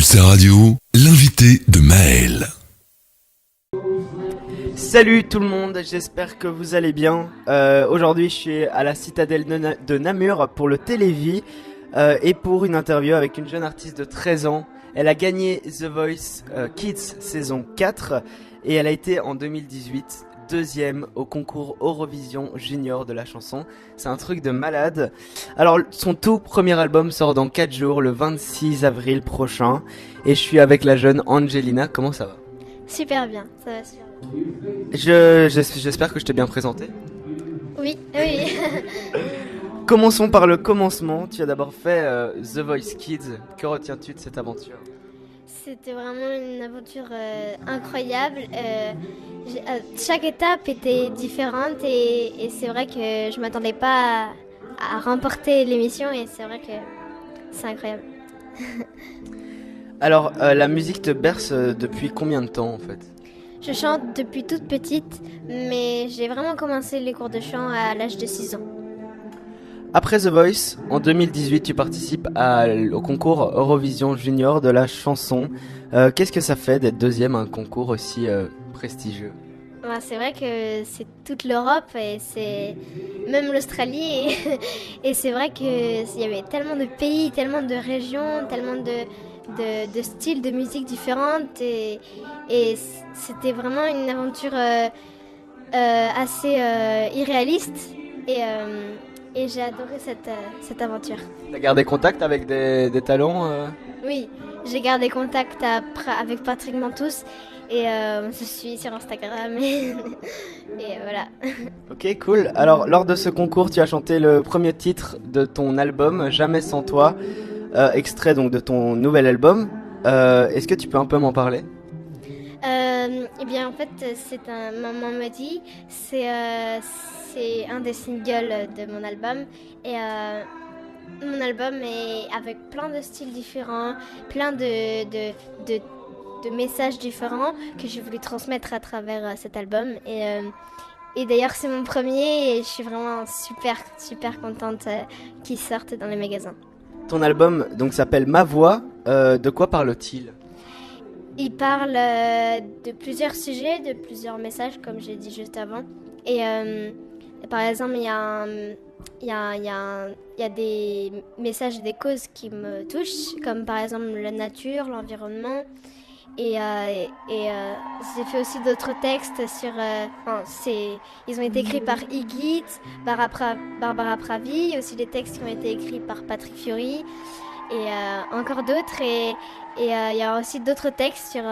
Pulsar Radio, l'invité de Maël. Salut tout le monde, j'espère que vous allez bien. Aujourd'hui je suis à la citadelle de Namur pour le Télévis et pour une interview avec une jeune artiste de 13 ans. Elle a gagné The Voice Kids saison 4 et elle a été en 2018 deuxième au concours Eurovision Junior de la chanson. C'est un truc de malade. Alors son tout premier album sort dans 4 jours, le 26 avril prochain. Et je suis avec la jeune Angelina. Comment ça va ? Super bien, ça va super Je bien. j'espère que je t'ai bien présenté. Oui, oui. Commençons par le commencement. Tu as d'abord fait The Voice Kids. Que retiens-tu de cette aventure ? C'était vraiment une aventure incroyable. Chaque étape était différente et c'est vrai que je m'attendais pas à remporter l'émission et c'est vrai que c'est incroyable. Alors, la musique te berce depuis combien de temps en fait ? Je chante depuis toute petite, mais j'ai vraiment commencé les cours de chant à l'âge de 6 ans. Après The Voice, en 2018, tu participes au concours Eurovision Junior de la chanson. Qu'est-ce que ça fait d'être deuxième à un concours aussi prestigieux ? C'est vrai que c'est toute l'Europe et c'est même l'Australie et c'est vrai qu'il y avait tellement de pays, tellement de régions, tellement de styles de musique différentes et c'était vraiment une aventure assez irréaliste et j'ai adoré cette aventure. T'as gardé contact avec des talents Oui, j'ai gardé contact avec Patrick Mantous et on se suit sur Instagram et voilà. Ok, cool. Alors, lors de ce concours, tu as chanté le premier titre de ton album, Jamais sans toi, extrait donc de ton nouvel album. Est-ce que tu peux un peu m'en parler ? Eh bien, en fait, Maman me dit, c'est un des singles de mon album et mon album est avec plein de styles différents, plein de messages différents que je voulais transmettre à travers cet album et d'ailleurs c'est mon premier et je suis vraiment super contente qu'il sorte dans les magasins. Ton album donc s'appelle Ma Voix, de quoi parle-t-il ? Il parle de plusieurs sujets, de plusieurs messages comme j'ai dit juste avant et par exemple il y a des messages et des causes qui me touchent, comme par exemple la nature, l'environnement. Et j'ai fait aussi d'autres textes sur... ils ont été écrits par Iggy, Barbara Pravi, aussi des textes qui ont été écrits par Patrick Fiori, et encore d'autres. Et il y a aussi d'autres textes sur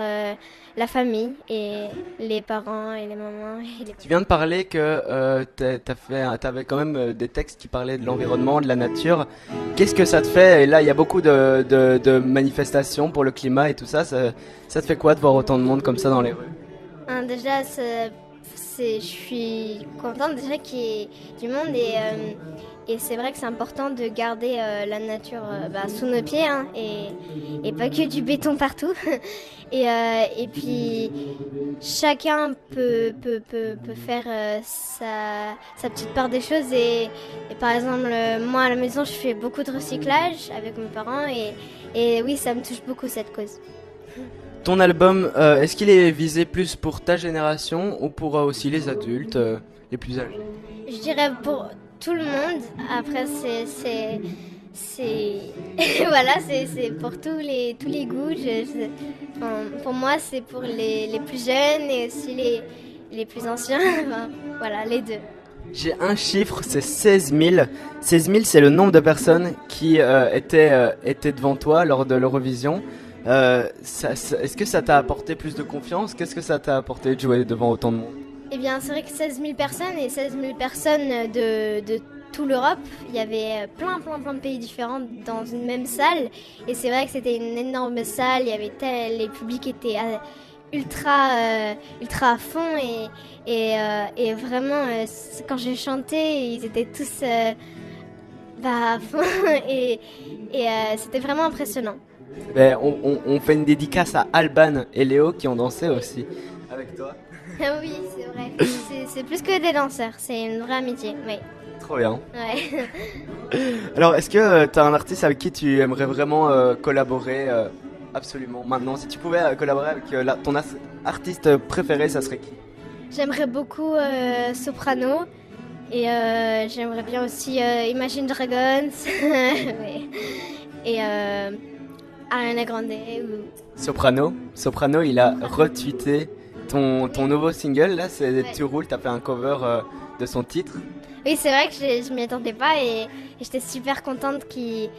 la famille, et les parents, et les mamans. Tu viens de parler que t'avais quand même des textes qui parlaient de l'environnement, de la nature. Qu'est-ce que ça te fait ? Et là, il y a beaucoup de manifestations pour le climat et tout ça. Ça te fait quoi de voir autant de monde comme ça dans les rues ? Déjà, je suis contente déjà qu'il y ait du monde et c'est vrai que c'est important de garder la nature sous nos pieds hein, et pas que du béton partout. Et puis chacun peut faire sa petite part des choses et par exemple moi à la maison je fais beaucoup de recyclage avec mes parents et oui ça me touche beaucoup cette cause. Ton album, est-ce qu'il est visé plus pour ta génération ou pour aussi les adultes, les plus âgés ? Je dirais pour tout le monde. Après, c'est voilà, c'est pour tous les goûts. Pour moi, c'est pour les plus jeunes et aussi les plus anciens. Voilà, les deux. J'ai un chiffre, c'est 16 000. 16 000, c'est le nombre de personnes qui étaient devant toi lors de l'Eurovision. Est-ce que ça t'a apporté plus de confiance ? Qu'est-ce que ça t'a apporté de jouer devant autant de monde ? Eh bien, c'est vrai que 16 000 personnes et 16 000 personnes de toute l'Europe. Il y avait plein de pays différents dans une même salle. Et c'est vrai que c'était une énorme salle. Il y avait les publics étaient ultra à fond et vraiment quand j'ai chanté, ils étaient tous à fond et c'était vraiment impressionnant. On fait une dédicace à Alban et Léo qui ont dansé aussi avec toi. Oui, c'est vrai. C'est plus que des danseurs, c'est une vraie amitié. Oui. Trop bien. Ouais. Alors, est-ce que tu as un artiste avec qui tu aimerais vraiment collaborer absolument. Maintenant, si tu pouvais collaborer avec ton artiste préféré, ça serait qui? J'aimerais beaucoup Soprano et j'aimerais bien aussi Imagine Dragons ouais. Et Ariana Grande. Soprano, il a retweeté ton nouveau single, là, c'est Ouais. Tu roules, t'as fait un cover de son titre. Oui, c'est vrai que je m'y attendais pas et j'étais super contente qu'il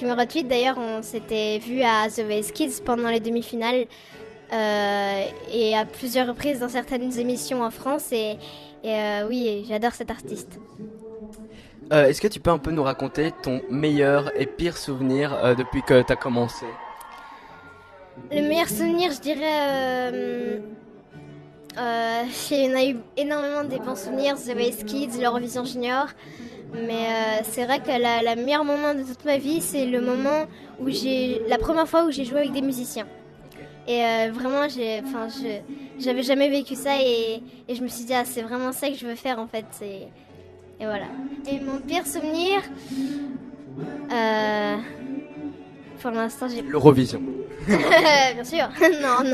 me retweet. D'ailleurs, on s'était vu à The Voice Kids pendant les demi-finales et à plusieurs reprises dans certaines émissions en France. Oui, j'adore cet artiste. Est-ce que tu peux un peu nous raconter ton meilleur et pire souvenir depuis que t'as commencé? Le meilleur souvenir, je dirais, il y en a eu énormément des bons souvenirs, The Voice Kids, l'Eurovision Junior. Mais c'est vrai que la meilleure moment de toute ma vie, c'est le moment où la première fois où j'ai joué avec des musiciens. Et vraiment, j'avais jamais vécu ça et je me suis dit, ah, c'est vraiment ça que je veux faire en fait. Et voilà. Et mon pire souvenir, pour l'instant, j'ai L'Eurovision. bien sûr. Non.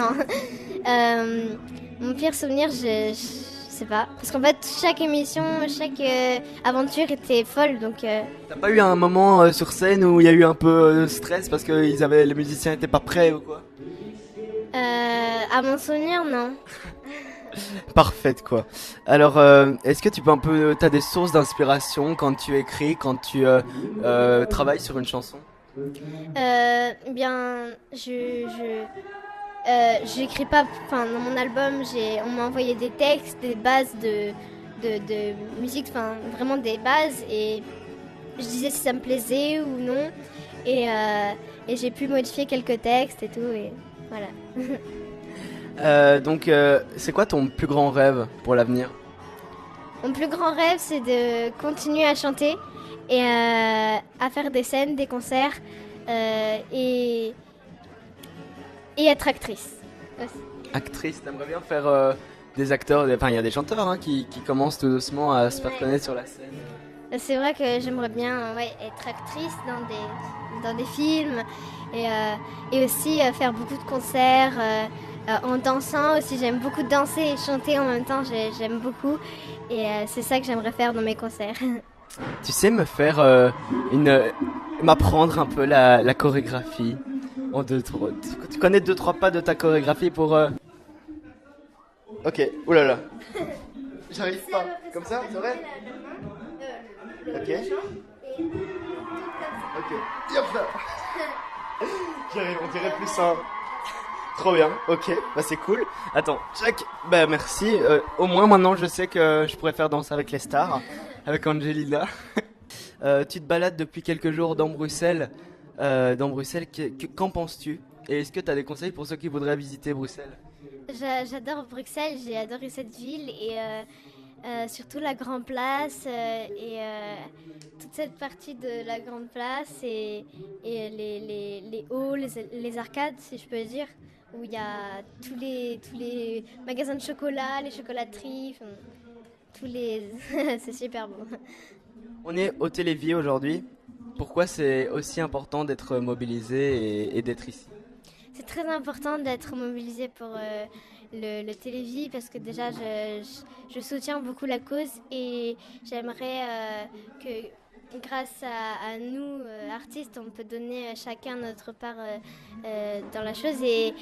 Mon pire souvenir, je sais pas. Parce qu'en fait, chaque émission, chaque aventure était folle. Donc, T'as pas eu un moment sur scène où il y a eu un peu de stress parce que les musiciens étaient pas prêts ou quoi? à mon souvenir, non. Parfaite quoi. Alors, est-ce que tu peux t'as des sources d'inspiration quand tu écris, quand tu travailles sur une chanson? Bien, j'écris pas. Enfin, dans mon album, on m'a envoyé des textes, des bases de musique, enfin, vraiment des bases. Et je disais si ça me plaisait ou non. Et j'ai pu modifier quelques textes et tout. Et voilà. Donc, c'est quoi ton plus grand rêve pour l'avenir? Mon plus grand rêve, c'est de continuer à chanter et à faire des scènes, des concerts et être actrice aussi. Actrice, t'aimerais bien faire des acteurs, enfin il y a des chanteurs hein, qui commencent tout doucement à se faire Ouais. connaître sur la scène. C'est vrai que j'aimerais bien être actrice dans des films et aussi faire beaucoup de concerts en dansant aussi. J'aime beaucoup danser et chanter en même temps, j'aime beaucoup et c'est ça que j'aimerais faire dans mes concerts. Tu sais me faire m'apprendre un peu la chorégraphie en tu connais 2-3 pas de ta chorégraphie pour Ok, oulala. J'arrive pas. Comme ça, c'est vrai? Ok. Ok. Hop là. J'arrive, on dirait plus simple. Trop bien, ok, bah c'est cool. Attends, check, bah merci. Au moins maintenant je sais que je pourrais faire Danser avec les stars, avec Angelina. Tu te balades depuis quelques jours dans Bruxelles. Qu'en penses-tu? Et est-ce que tu as des conseils pour ceux qui voudraient visiter Bruxelles? J'adore Bruxelles, j'ai adoré cette ville et surtout la Grande Place et toute cette partie de la Grande Place et les halls, les arcades si je peux dire, où il y a tous les magasins de chocolat, les chocolateries, enfin, c'est super beau. On est au Télévis aujourd'hui. Pourquoi c'est aussi important d'être mobilisé et d'être ici? C'est très important d'être mobilisé pour le Télévis parce que déjà je soutiens beaucoup la cause et j'aimerais que grâce à nous artistes on peut donner chacun notre part dans la chose et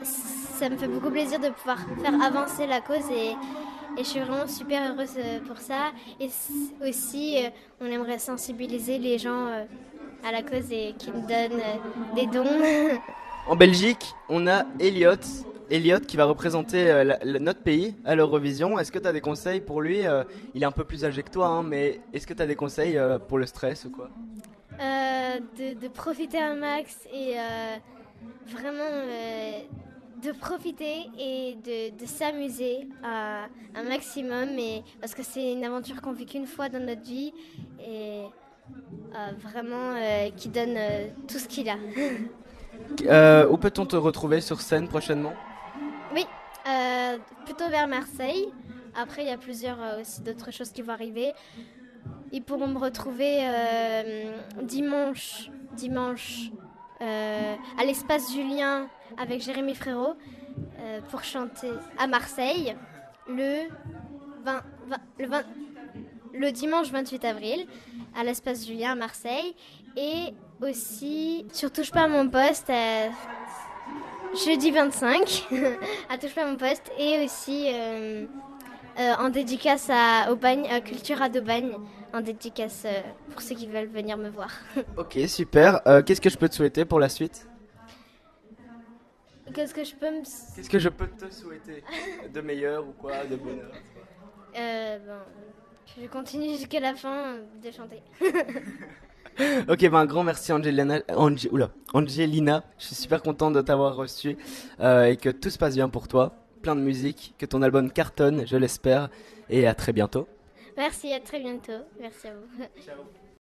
ça me fait beaucoup plaisir de pouvoir faire avancer la cause et je suis vraiment super heureuse pour ça et aussi on aimerait sensibiliser les gens à la cause et qui nous donnent des dons. En Belgique, on a Elliot qui va représenter notre pays à l'Eurovision. Est-ce que tu as des conseils pour lui? Il est un peu plus âgé que toi, hein, mais est-ce que tu as des conseils pour le stress ou quoi? De profiter un max et vraiment de profiter et de s'amuser un maximum parce que c'est une aventure qu'on vit qu'une fois dans notre vie et vraiment qui donne tout ce qu'il a. Où peut-on te retrouver sur scène prochainement? Oui, plutôt vers Marseille. Après, il y a plusieurs aussi d'autres choses qui vont arriver. Ils pourront me retrouver dimanche à l'espace Julien avec Jérémy Frérot pour chanter à Marseille le dimanche 28 avril à l'espace Julien à Marseille, et aussi sur Touche pas à mon poste jeudi 25 à Touche pas à mon poste, et aussi en dédicace au Bagne, à Cultura d'Aubagne, en dédicace pour ceux qui veulent venir me voir. Ok, super. Qu'est-ce que je peux te souhaiter pour la suite? Qu'est-ce que je peux te souhaiter? De meilleur ou quoi? De bonheur? Je continue jusqu'à la fin de chanter. Ok, un grand merci Angelina. Angelina, je suis super content de t'avoir reçu et que tout se passe bien pour toi. Plein de musique, que ton album cartonne, je l'espère, et à très bientôt. Merci, à très bientôt. Merci à vous. Ciao.